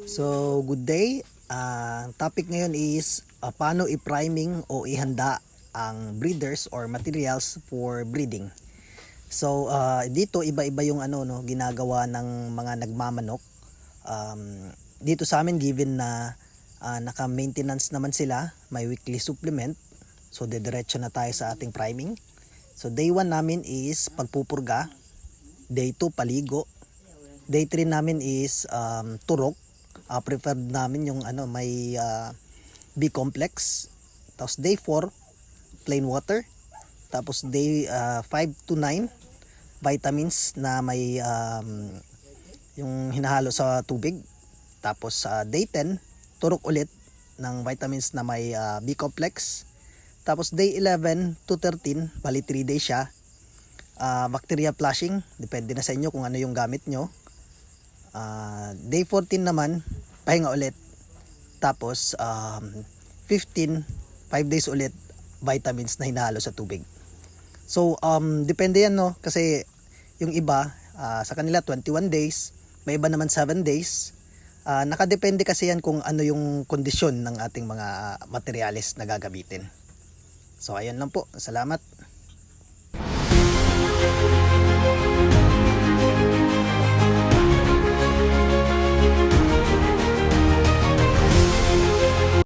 So, good day. Topic ngayon is paano i-priming o ihanda ang breeders or materials for breeding. So, dito iba-iba yung ginagawa ng mga nagmamanok. Dito sa amin given na naka-maintenance naman sila, may weekly supplement. So, dediretso na tayo sa ating priming. So, day 1 namin is pagpupurga. Day 2 paligo. Day 3 namin is turok. Preferred namin yung may B-complex. Tapos day 4 plain water. Tapos day 5 to 9 vitamins na may yung hinahalo sa tubig. Tapos day 10 turok ulit ng vitamins na may B-complex. Tapos day 11 to 13, bali 3 days siya. Bacteria flushing, depende na sa inyo kung ano yung gamit nyo. Day 14 naman, pahinga ulit. Tapos 15, 5 days ulit, vitamins na hinahalo sa tubig. So depende yan, no, kasi yung iba sa kanila 21 days, may iba naman 7 days. Nakadepende kasi yan kung ano yung kondisyon ng ating mga materials na gagamitin. So ayun lang po, salamat.